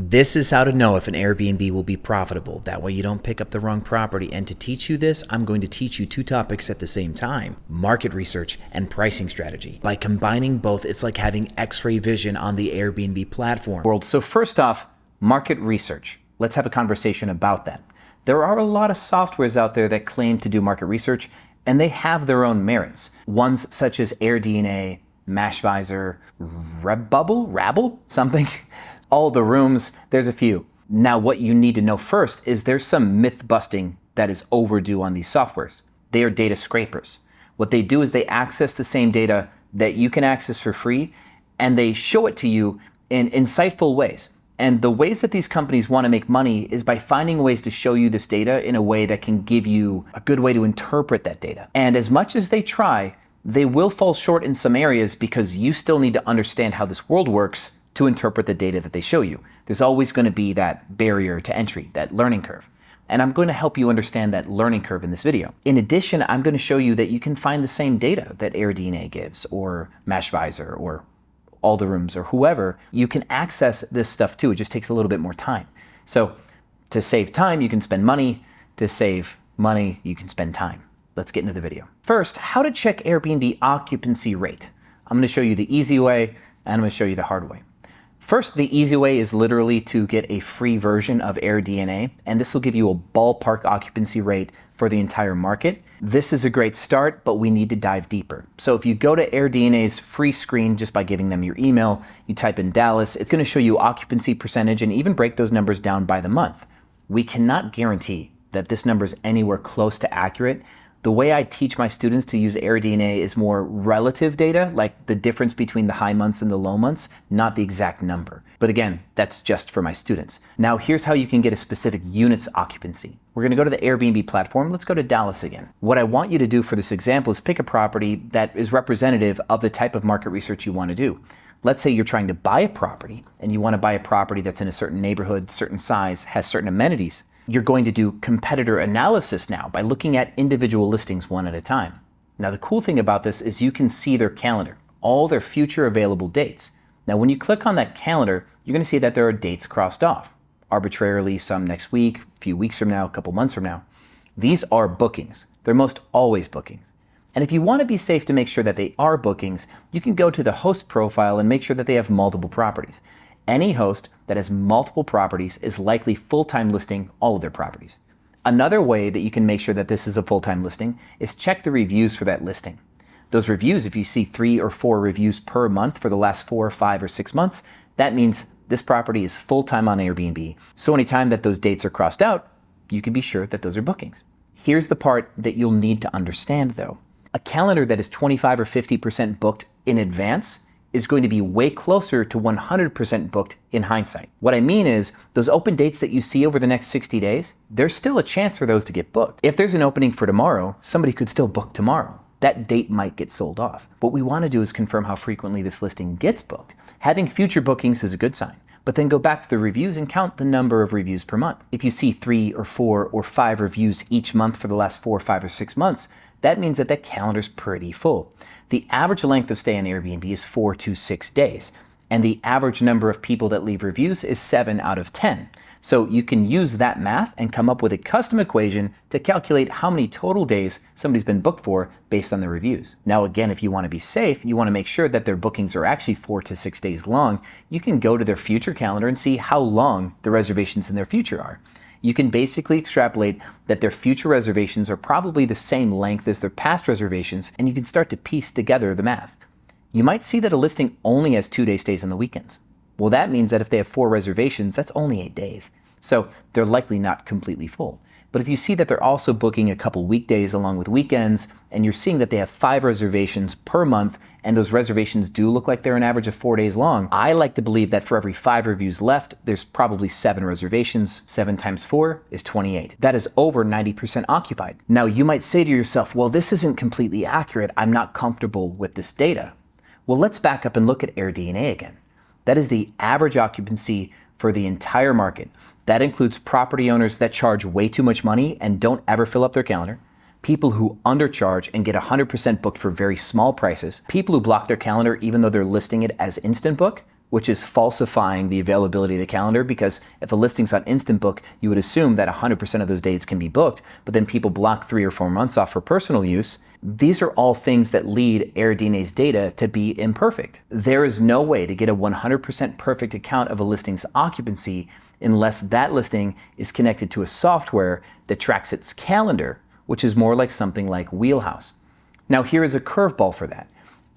This is how to know if an Airbnb will be profitable. That way you don't pick up the wrong property. And to teach you this, I'm going to teach you two topics at the same time: market research and pricing strategy. By combining both, it's like having X-ray vision on the Airbnb platform. So first off, market research. Let's have a conversation about that. There are a lot of softwares out there that claim to do market research, and they have their own merits. Ones such as AirDNA, Mashvisor, Rabble, something. All the rooms, there's a few. Now, what you need to know first is there's some myth busting that is overdue on these softwares. They are data scrapers. What they do is they access the same data that you can access for free, and they show it to you in insightful ways. And the ways that these companies want to make money is by finding ways to show you this data in a way that can give you a good way to interpret that data. And as much as they try, they will fall short in some areas because you still need to understand how this world works to interpret the data that they show you. There's always going to be that barrier to entry, that learning curve. And I'm going to help you understand that learning curve in this video. In addition, I'm going to show you that you can find the same data that AirDNA gives, or Mashvisor, or All the Rooms, or whoever. You can access this stuff too. It just takes a little bit more time. So to save time, you can spend money. To save money, you can spend time. Let's get into the video. First, how to check Airbnb occupancy rate. I'm going to show you the easy way, and I'm going to show you the hard way. First, the easy way is literally to get a free version of AirDNA, and this will give you a ballpark occupancy rate for the entire market. This is a great start, but we need to dive deeper. So if you go to AirDNA's free screen just by giving them your email, you type in Dallas, it's going to show you occupancy percentage and even break those numbers down by the month. We cannot guarantee that this number is anywhere close to accurate. The way I teach my students to use AirDNA is more relative data, like the difference between the high months and the low months, not the exact number. But again, that's just for my students. Now here's how you can get a specific unit's occupancy. We're going to go to the Airbnb platform. Let's go to Dallas again. What I want you to do for this example is pick a property that is representative of the type of market research you want to do. Let's say you're trying to buy a property and you want to buy a property that's in a certain neighborhood, certain size, has certain amenities. You're going to do competitor analysis now by looking at individual listings one at a time. Now, the cool thing about this is you can see their calendar, all their future available dates. Now, when you click on that calendar, you're going to see that there are dates crossed off, arbitrarily, some next week, a few weeks from now, a couple months from now. These are bookings. They're most always bookings. And if you want to be safe to make sure that they are bookings, you can go to the host profile and make sure that they have multiple properties. Any host that has multiple properties is likely full-time listing all of their properties. Another way that you can make sure that this is a full-time listing is check the reviews for that listing. Those reviews, if you see 3 or 4 reviews per month for the last 4 or 5 or 6 months, that means this property is full-time on Airbnb. So anytime that those dates are crossed out, you can be sure that those are bookings. Here's the part that you'll need to understand though. A calendar that is 25 or 50% booked in advance is going to be way closer to 100% booked in hindsight. What I mean is, those open dates that you see over the next 60 days, there's still a chance for those to get booked. If there's an opening for tomorrow, somebody could still book tomorrow. That date might get sold off. What we want to do is confirm how frequently this listing gets booked. Having future bookings is a good sign, but then go back to the reviews and count the number of reviews per month. If you see 3 or 4 or 5 reviews each month for the last 4, 5, or 6 months, that means that calendar's pretty full. The average length of stay on Airbnb is 4 to 6 days, and the average number of people that leave reviews is 7 out of 10. So you can use that math and come up with a custom equation to calculate how many total days somebody's been booked for based on their reviews. Now again, if you want to be safe, you want to make sure that their bookings are actually 4 to 6 days long, you can go to their future calendar and see how long the reservations in their future are. You can basically extrapolate that their future reservations are probably the same length as their past reservations, and you can start to piece together the math. You might see that a listing only has 2-day stays on the weekends. Well, that means that if they have 4 reservations, that's only 8 days. So they're likely not completely full. But if you see that they're also booking a couple weekdays along with weekends, and you're seeing that they have 5 reservations per month, and those reservations do look like they're an average of 4 days long, I like to believe that for every 5 reviews left, there's probably 7 reservations. 7 times 4 is 28. That is over 90% occupied. Now you might say to yourself, well, this isn't completely accurate. I'm not comfortable with this data. Well, let's back up and look at AirDNA again. That is the average occupancy for the entire market. That includes property owners that charge way too much money and don't ever fill up their calendar, people who undercharge and get 100% booked for very small prices, people who block their calendar even though they're listing it as instant book, which is falsifying the availability of the calendar, because if a listing's on Instant Book, you would assume that 100% of those dates can be booked, but then people block 3 or 4 months off for personal use. These are all things that lead AirDNA's data to be imperfect. There is no way to get a 100% perfect account of a listing's occupancy unless that listing is connected to a software that tracks its calendar, which is more like something like Wheelhouse. Now here is a curveball for that.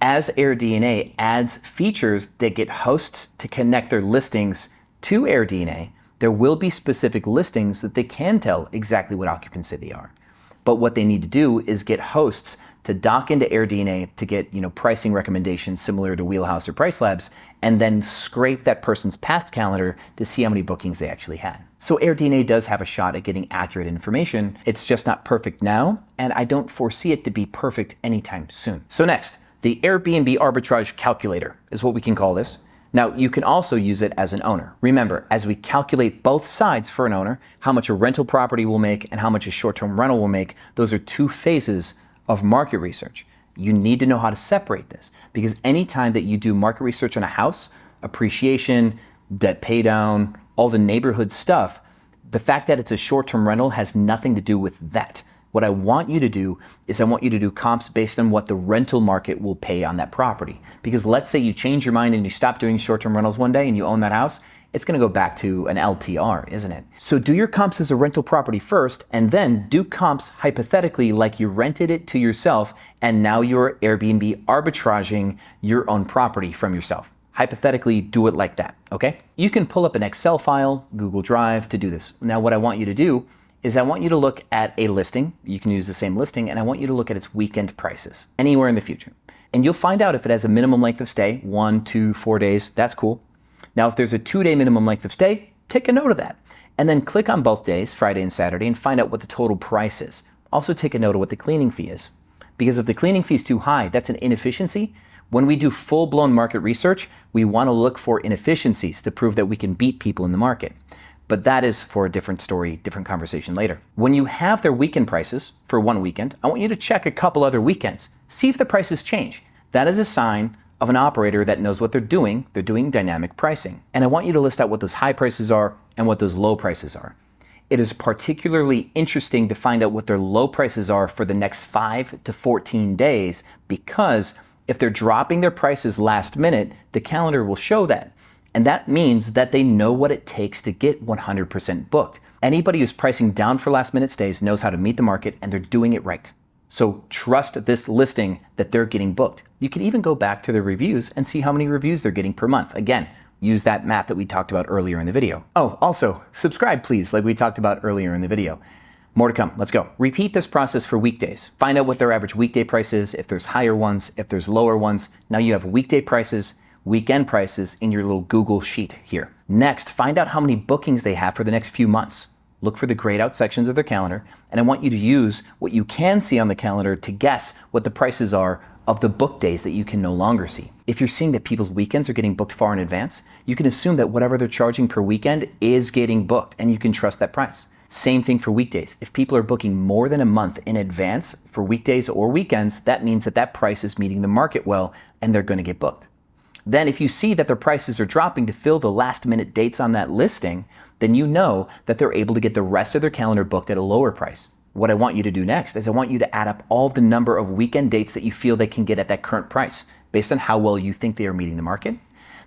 As AirDNA adds features that get hosts to connect their listings to AirDNA, there will be specific listings that they can tell exactly what occupancy they are. But what they need to do is get hosts to dock into AirDNA to get, pricing recommendations similar to Wheelhouse or PriceLabs, and then scrape that person's past calendar to see how many bookings they actually had. So AirDNA does have a shot at getting accurate information. It's just not perfect now, and I don't foresee it to be perfect anytime soon. So next, the Airbnb arbitrage calculator is what we can call this. Now, you can also use it as an owner. Remember, as we calculate both sides for an owner, how much a rental property will make and how much a short-term rental will make, those are 2 phases of market research. You need to know how to separate this, because anytime that you do market research on a house, appreciation, debt pay down, all the neighborhood stuff, the fact that it's a short-term rental has nothing to do with that. What I want you to do is I want you to do comps based on what the rental market will pay on that property. Because let's say you change your mind and you stop doing short-term rentals one day and you own that house, it's going to go back to an LTR, isn't it? So do your comps as a rental property first, and then do comps hypothetically like you rented it to yourself and now you're Airbnb arbitraging your own property from yourself. Hypothetically, do it like that, okay? You can pull up an Excel file, Google Drive to do this. Now what I want you to do is I want you to look at a listing. You can use the same listing, and I want you to look at its weekend prices anywhere in the future. And you'll find out if it has a minimum length of stay, 1, 2, 4 days, that's cool. Now, if there's a 2-day minimum length of stay, take a note of that. And then click on both days, Friday and Saturday, and find out what the total price is. Also take a note of what the cleaning fee is. Because if the cleaning fee is too high, that's an inefficiency. When we do full-blown market research, we want to look for inefficiencies to prove that we can beat people in the market. But that is for a different story, different conversation later. When you have their weekend prices for one weekend, I want you to check a couple other weekends. See if the prices change. That is a sign of an operator that knows what they're doing. They're doing dynamic pricing. And I want you to list out what those high prices are and what those low prices are. It is particularly interesting to find out what their low prices are for the next 5 to 14 days, because if they're dropping their prices last minute, the calendar will show that. And that means that they know what it takes to get 100% booked. Anybody who's pricing down for last minute stays knows how to meet the market, and they're doing it right. So trust this listing that they're getting booked. You can even go back to their reviews and see how many reviews they're getting per month. Again, use that math that we talked about earlier in the video. Oh, also, subscribe please, like we talked about earlier in the video. More to come, let's go. Repeat this process for weekdays. Find out what their average weekday price is, if there's higher ones, if there's lower ones. Now you have weekday prices, weekend prices in your little Google sheet here. Next, find out how many bookings they have for the next few months. Look for the grayed out sections of their calendar, and I want you to use what you can see on the calendar to guess what the prices are of the book days that you can no longer see. If you're seeing that people's weekends are getting booked far in advance, you can assume that whatever they're charging per weekend is getting booked, and you can trust that price. Same thing for weekdays. If people are booking more than a month in advance for weekdays or weekends, that means that that price is meeting the market well, and they're going to get booked. Then if you see that their prices are dropping to fill the last minute dates on that listing, then you know that they're able to get the rest of their calendar booked at a lower price. What I want you to do next is I want you to add up all the number of weekend dates that you feel they can get at that current price based on how well you think they are meeting the market.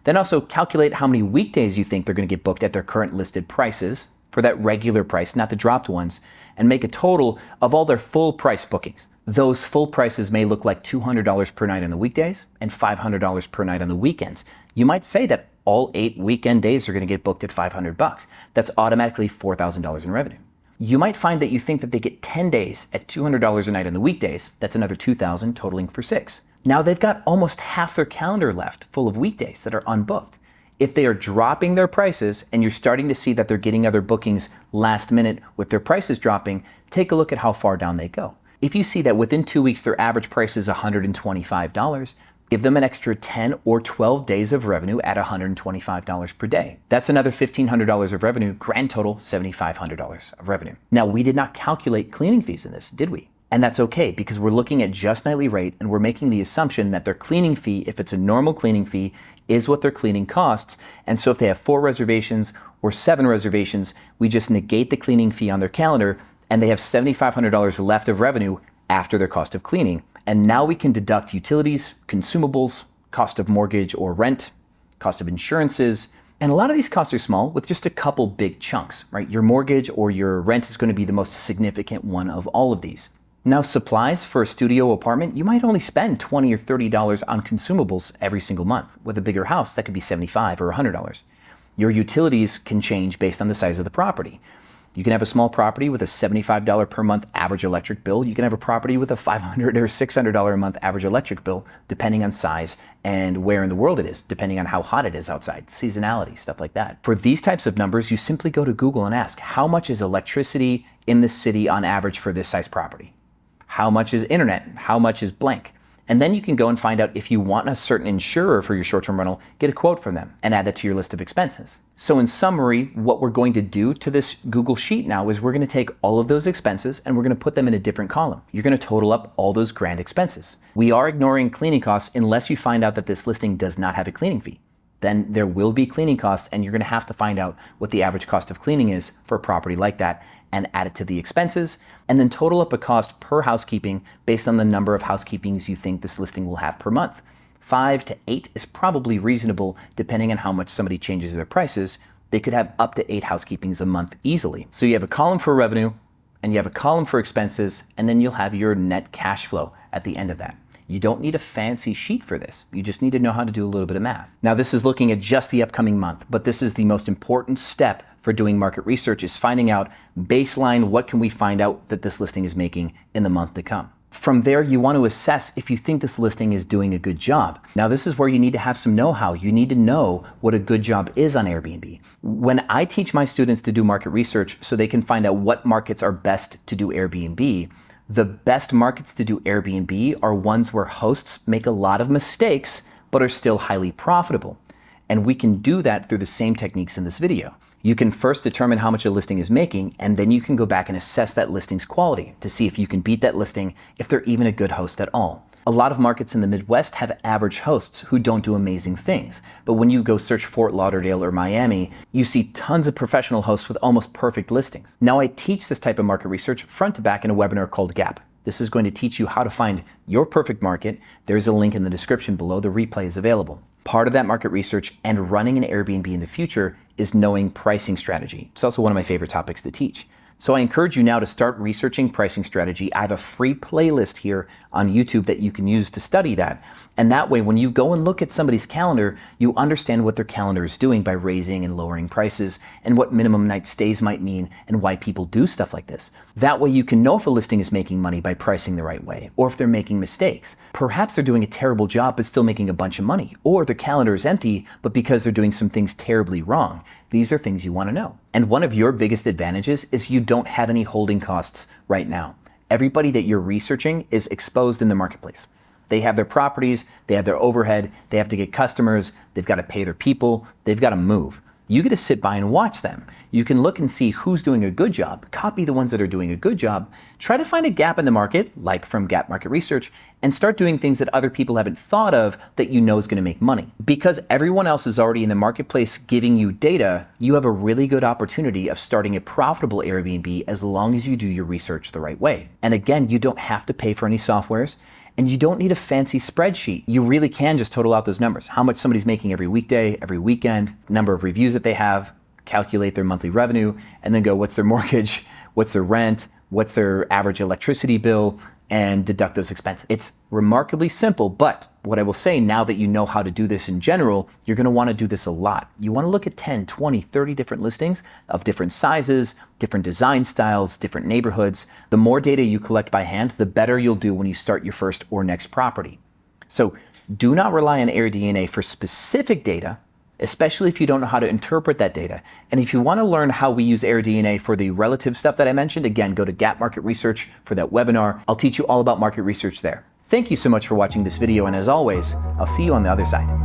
Then also calculate how many weekdays you think they're going to get booked at their current listed prices for that regular price, not the dropped ones, and make a total of all their full price bookings. Those full prices may look like $200 per night on the weekdays and $500 per night on the weekends. You might say that all 8 weekend days are going to get booked at $500. That's automatically $4,000 in revenue. You might find that you think that they get 10 days at $200 a night on the weekdays. That's another $2,000, totaling for 6. Now they've got almost half their calendar left full of weekdays that are unbooked. If they are dropping their prices and you're starting to see that they're getting other bookings last minute with their prices dropping, take a look at how far down they go. If you see that within 2 weeks their average price is $125, give them an extra 10 or 12 days of revenue at $125 per day. That's another $1,500 of revenue, grand total $7,500 of revenue. Now, we did not calculate cleaning fees in this, did we? And that's okay because we're looking at just nightly rate and we're making the assumption that their cleaning fee, if it's a normal cleaning fee, is what their cleaning costs. And so if they have 4 reservations or 7 reservations, we just negate the cleaning fee on their calendar and they have $7,500 left of revenue after their cost of cleaning. And now we can deduct utilities, consumables, cost of mortgage or rent, cost of insurances. And a lot of these costs are small with just a couple big chunks, right? Your mortgage or your rent is going to be the most significant one of all of these. Now, supplies for a studio apartment, you might only spend $20 or $30 on consumables every single month. With a bigger house, that could be $75 or $100. Your utilities can change based on the size of the property. You can have a small property with a $75 per month average electric bill. You can have a property with a $500 or $600 a month average electric bill, depending on size and where in the world it is, depending on how hot it is outside, seasonality, stuff like that. For these types of numbers, you simply go to Google and ask, how much is electricity in this city on average for this size property? How much is internet? How much is blank? And then you can go and find out if you want a certain insurer for your short-term rental, get a quote from them and add that to your list of expenses. So in summary, what we're going to do to this Google Sheet now is we're going to take all of those expenses and we're going to put them in a different column. You're going to total up all those grand expenses. We are ignoring cleaning costs unless you find out that this listing does not have a cleaning fee. Then there will be cleaning costs and you're going to have to find out what the average cost of cleaning is for a property like that and add it to the expenses and then total up a cost per housekeeping based on the number of housekeepings you think this listing will have per month. 5 to 8 is probably reasonable depending on how much somebody changes their prices. They could have up to 8 housekeepings a month easily. So you have a column for revenue and you have a column for expenses and then you'll have your net cash flow at the end of that. You don't need a fancy sheet for this. You just need to know how to do a little bit of math. Now, this is looking at just the upcoming month, but this is the most important step for doing market research is finding out baseline, what can we find out that this listing is making in the month to come. From there, you want to assess if you think this listing is doing a good job. Now, this is where you need to have some know-how. You need to know what a good job is on Airbnb. When I teach my students to do market research so they can find out what markets are best to do Airbnb, the best markets to do Airbnb are ones where hosts make a lot of mistakes, but are still highly profitable. And we can do that through the same techniques in this video. You can first determine how much a listing is making, and then you can go back and assess that listing's quality to see if you can beat that listing, if they're even a good host at all. A lot of markets in the Midwest have average hosts who don't do amazing things. But when you go search Fort Lauderdale or Miami, you see tons of professional hosts with almost perfect listings. Now, I teach this type of market research front to back in a webinar called Gap. This is going to teach you how to find your perfect market. There's a link in the description below. The replay is available. Part of that market research and running an Airbnb in the future is knowing pricing strategy. It's also one of my favorite topics to teach. So I encourage you now to start researching pricing strategy. I have a free playlist here on YouTube that you can use to study that. And that way, when you go and look at somebody's calendar, you understand what their calendar is doing by raising and lowering prices and what minimum night stays might mean and why people do stuff like this. That way you can know if a listing is making money by pricing the right way or if they're making mistakes. Perhaps they're doing a terrible job but still making a bunch of money, or their calendar is empty but because they're doing some things terribly wrong. These are things you want to know. And one of your biggest advantages is you don't have any holding costs right now. Everybody that you're researching is exposed in the marketplace. They have their properties, they have their overhead, they have to get customers, they've got to pay their people, they've got to move. You get to sit by and watch them. You can look and see who's doing a good job, copy the ones that are doing a good job, try to find a gap in the market, like from Gap Market Research, and start doing things that other people haven't thought of that you know is going to make money. Because everyone else is already in the marketplace giving you data, you have a really good opportunity of starting a profitable Airbnb as long as you do your research the right way. And again, you don't have to pay for any softwares. And you don't need a fancy spreadsheet. You really can just total out those numbers. How much somebody's making every weekday, every weekend, number of reviews that they have, calculate their monthly revenue, and then go, what's their mortgage, what's their rent, what's their average electricity bill, and deduct those expenses. It's remarkably simple, but what I will say now that you know how to do this in general, you're going to want to do this a lot. You want to look at 10, 20, 30 different listings of different sizes, different design styles, different neighborhoods. The more data you collect by hand, the better you'll do when you start your first or next property. So do not rely on AirDNA for specific data, especially if you don't know how to interpret that data. And if you want to learn how we use AirDNA for the relative stuff that I mentioned, again, go to Gap Market Research for that webinar. I'll teach you all about market research there. Thank you so much for watching this video, and as always, I'll see you on the other side.